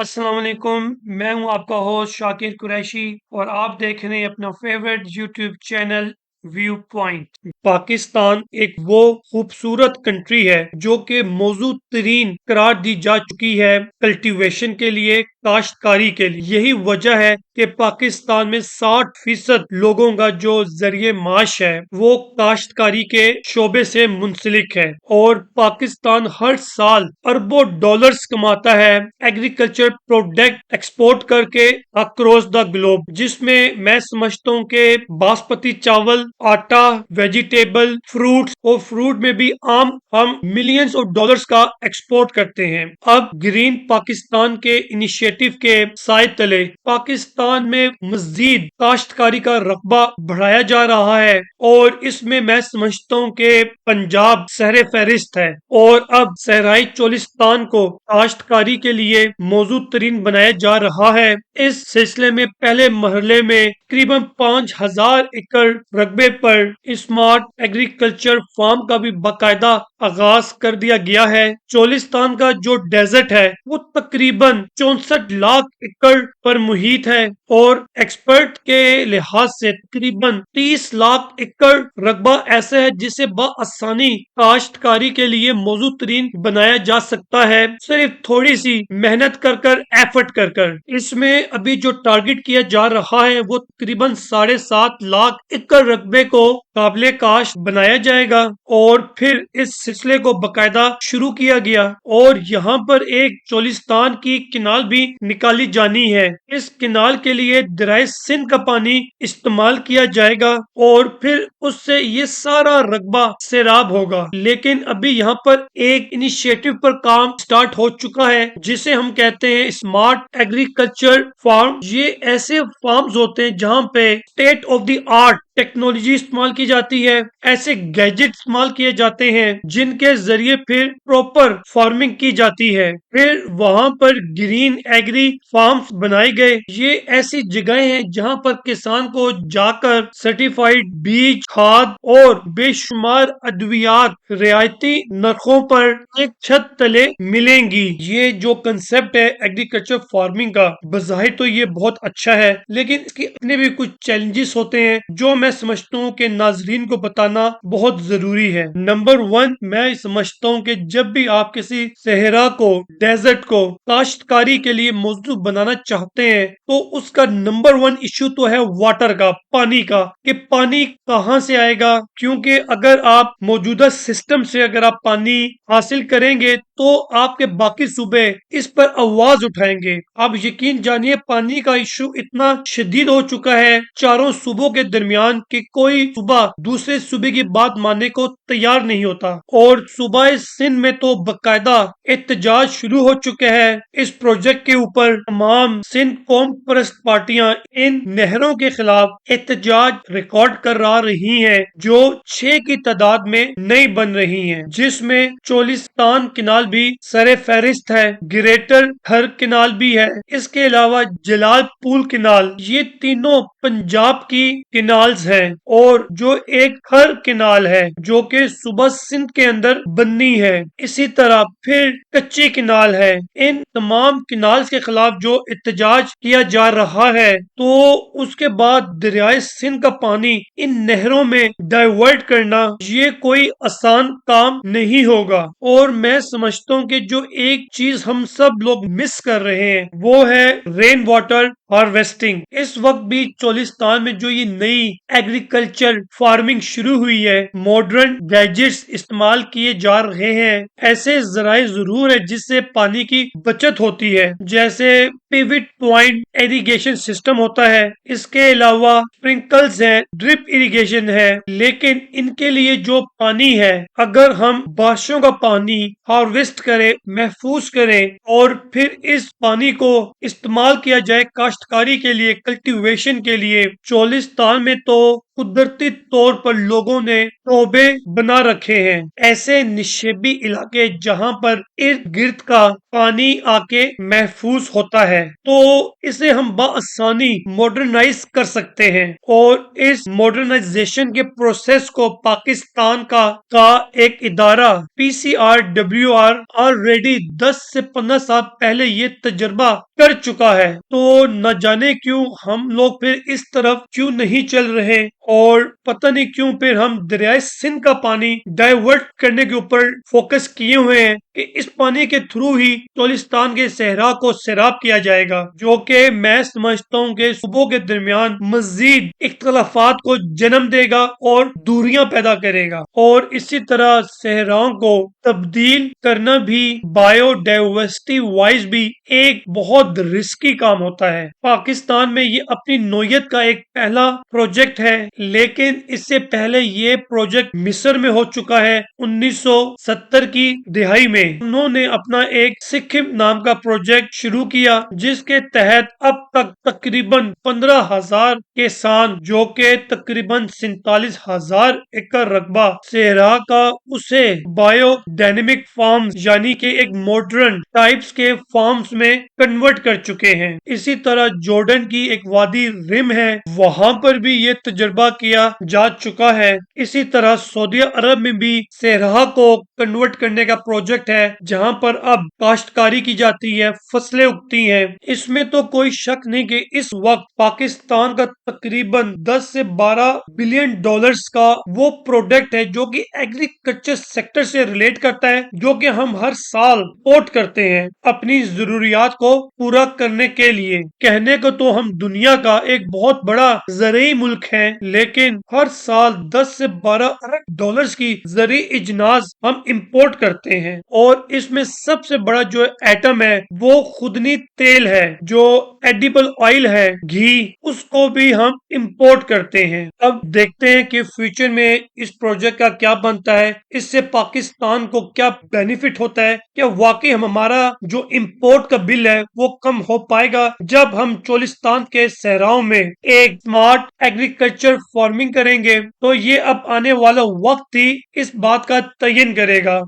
अस्सलाम वालेकुम। मैं हूं आपका होस्ट शाकिर कुरैशी और आप देख रहे हैं अपना favourite YouTube channel view point. Pakistan एक वो खूबसूरत कंट्री है जो कि मौजूद तरीन करार दी जा चुकी है कल्टीवेशन के लिए, काश्तकारी के लिए। यही वजह है कि पाकिस्तान में 60% लोगों का जो जरिए माश है वो काश्तकारी के शोबे से मुंसलिक है और पाकिस्तान हर साल अरबों डॉलर्स कमाता है एग्रीकल्चर प्रोडक्ट एक्सपोर्ट करके अक्रॉस द ग्लोब, जिसमें मैं समझता हूँ कि बासमती चावल, आटा, वेजिटेबल, फ्रूट्स और फ्रूट में भी आम हम मिलियंस ऑफ डॉलर्स का एक्सपोर्ट करते हैं। अब ग्रीन पाकिस्तान के इनिशिएटिव के साय तले पाकिस्तान में मजीद काश्तकारी का रकबा बढ़ाया जा रहा है और इसमें मैं समझता हूँ कि पंजाब सहरे फहरिस्त है और अब सहराई चोलिस्तान को काश्तकारी के लिए मौजूद तरीन बनाया जा रहा है। इस सिलसिले में पहले मरहले में तकरीबन 5000 एकड़ रकबे पर स्मार्ट एग्रीकल्चर फार्म का भी बाकायदा आगाज कर दिया गया है। चोलिस्तान का जो डेजर्ट है वो तकरीबन 64 लाख एकड़ पर मुहित है और एक्सपर्ट के लिहाज से तकरीबन 30 लाख एकड़ रकबा ऐसा है जिसे बआसानी काश्तकारी के लिए मौजूद तरीन बनाया जा सकता है, सिर्फ थोड़ी सी मेहनत कर एफर्ट कर। इसमें अभी जो टारगेट किया जा रहा है वो तकरीबन 7.5 लाख एकड़ रकबे को काबिले काश्त बनाया जाएगा और फिर इस सिलसिले को बकायदा शुरू किया गया और यहाँ पर एक चोलिस्तान की किनाल भी निकाली जानी है। इस किनाल के लिए दरिया सिंध का पानी इस्तेमाल किया जाएगा और फिर उससे ये सारा रकबा सैराब होगा। लेकिन अभी यहाँ पर एक इनिशिएटिव पर काम स्टार्ट हो चुका है जिसे हम कहते हैं स्मार्ट एग्रीकल्चर फार्म। ये ऐसे फार्म्स होते हैं जहाँ पे state of the art technology इस्तेमाल की जाती है, ऐसे गैजेट इस्तेमाल किए जाते हैं जिनके जरिए फिर प्रॉपर फार्मिंग की जाती है। फिर वहां पर ग्रीन एग्री फार्म्स बनाए गए। ये ऐसी जगहें हैं जहां पर किसान को जाकर सर्टिफाइड बीज, खाद और बेशुमार अद्वियात रियायती नरखों पर एक छत तले मिलेंगी। ये जो कंसेप्ट है एग्रीकल्चर फार्मिंग का, बज़ाहिर तो ये बहुत अच्छा है लेकिन इसके अपने भी कुछ चैलेंजेस होते हैं जो मैं समझता हूँ कि नाजरीन को बताना बहुत जरूरी है। नंबर 1, मैं समझता हूँ कि जब भी आप किसी सहरा को, डेजर्ट को काश्तकारी के लिए मौजूद बनाना चाहते हैं तो उसका नंबर 1 इश्यू तो है वाटर का, पानी का, कि पानी कहाँ से आएगा। क्योंकि अगर आप मौजूदा सिस्टम से अगर आप पानी हासिल करेंगे तो आपके बाकी सूबे इस पर आवाज उठाएंगे। आप यकीन जानिए पानी का इशू इतना शदीद हो चुका है चारों सूबों के दरमियान कि कोई सूबा दूसरे सूबे की बात मानने को तैयार नहीं होता और सूबा सिंध में तो बकायदा एहतजाज शुरू हो चुके हैं इस प्रोजेक्ट के ऊपर। तमाम सिंध कौम परस्त पार्टियां इन नहरों के खिलाफ एहतजाज रिकॉर्ड करा रही हैं जो 6 की तादाद में नहीं बन रही हैं, जिसमें चोलिस्तान किनाल भी सरे फहरिस्त है, ग्रेटर थर किनाल भी है, इसके अलावा जलाल पूल किनाल। ये तीनों पंजाब की किनाल्स हैं और जो एक खर किनाल है जो कि सूबा सिंध के अंदर बननी है। इसी तरह फिर कच्ची किनाल है। इन तमाम किनाल्स के खिलाफ जो एहतजाज किया जा रहा है तो उसके बाद दरियाए सिंध का पानी इन नहरों में डाइवर्ट करना ये कोई आसान काम नहीं होगा और मैं समझता हूँ कि जो एक चीज हम सब लोग मिस कर रहे हैं वो है रेन वाटर हार्वेस्टिंग। इस वक्त भी चोलिस्तान में जो ये नई एग्रीकल्चर फार्मिंग शुरू हुई है, मॉडर्न गैजेट्स इस्तेमाल किए जा रहे हैं, ऐसे जराए जरूर है जिससे पानी की बचत होती है, जैसे पिविट पॉइंट इरिगेशन सिस्टम होता है, इसके अलावा स्प्रिंकल्स है, ड्रिप इरिगेशन है। लेकिन इनके लिए जो पानी है अगर हम बारिशों का पानी हार्वेस्ट करें, महफूज करें और फिर इस पानी को इस्तेमाल किया जाए काश्तकारी के लिए, कल्टीवेशन के लिए, चोलिस्तान में तो कुदरती तौर पर लोगों ने टोबे बना रखे हैं, ऐसे निशेबी इलाके जहां पर इर्द गिर्द का पानी आके महफूज होता है, तो इसे हम बआसानी मॉडर्नाइज कर सकते हैं। और इस मॉडर्नाइजेशन के प्रोसेस को पाकिस्तान का एक इदारा PCRWR ऑलरेडी 10 से 15 साल पहले ये तजर्बा कर चुका है। तो न जाने क्यों हम लोग फिर इस तरफ क्यों नहीं चल रहे, और पता नहीं क्यों फिर हम दरियाए सिंध का पानी डाइवर्ट करने के ऊपर फोकस किए हुए हैं कि इस पानी के थ्रू ही चोलिस्तान के सहरा को सैराब किया जाएगा, जो कि मैं समझता हूँ कि सूबों के दरमियान मजीद इख्तलाफात को जन्म देगा और दूरियां पैदा करेगा। और इसी तरह सहराओं को तब्दील करना भी बायोडाइवर्सिटी वाइज भी एक बहुत रिस्की काम होता है। पाकिस्तान में ये अपनी नौयत का एक पहला प्रोजेक्ट है, लेकिन इससे पहले ये प्रोजेक्ट मिस्र में हो चुका है 1970 की दिहाई में। उन्होंने अपना एक सिक्किम नाम का प्रोजेक्ट शुरू किया, जिसके तहत अब तक तकरीबन 15,000 किसान, जो के तकरीबन 47,000 एकड़ रकबा सेहरा का, उसे बायोडायनेमिक फार्म्स यानी कि एक मॉडर्न टाइप्स के फार्म्स में कन्वर्ट कर चुके हैं। इसी तरह जॉर्डन की एक वादी रिम है, वहां पर भी ये तजर्बा किया जा चुका है। इसी तरह सऊदी अरब में भी सेहरा को कन्वर्ट करने का प्रोजेक्ट है, जहां पर अब काश्तकारी की जाती है, फसलें उगती हैं। इसमें तो कोई शक नहीं कि इस वक्त पाकिस्तान का तकरीबन 10 से 12 बिलियन डॉलर्स का वो प्रोडक्ट है जो कि एग्रीकल्चर सेक्टर से रिलेट करता है, जो कि हम हर साल इंपोर्ट करते हैं अपनी जरूरियात को पूरा करने के लिए। कहने को तो हम दुनिया का एक बहुत बड़ा ज़रूरी मुल्क है, लेकिन हर साल 10 से 12 अरब डॉलर्स की ज़रूरी इजनास हम इंपोर्ट करते हैं। और इसमें सबसे बड़ा जो एटम है वो खुदनी तेल है, जो एडिबल ऑयल है, घी, उसको भी हम इंपोर्ट करते हैं। अब देखते हैं कि फ्यूचर में इस प्रोजेक्ट का क्या बनता है, इससे पाकिस्तान को क्या बेनिफिट होता है, क्या वाकई हम हमारा जो इंपोर्ट का बिल है वो कम हो पाएगा जब हम चोलिस्तान के सहराओं में एक स्मार्ट एग्रीकल्चर फार्मिंग करेंगे। तो ये अब आने वाला वक्त ही इस बात का तयन करेगा।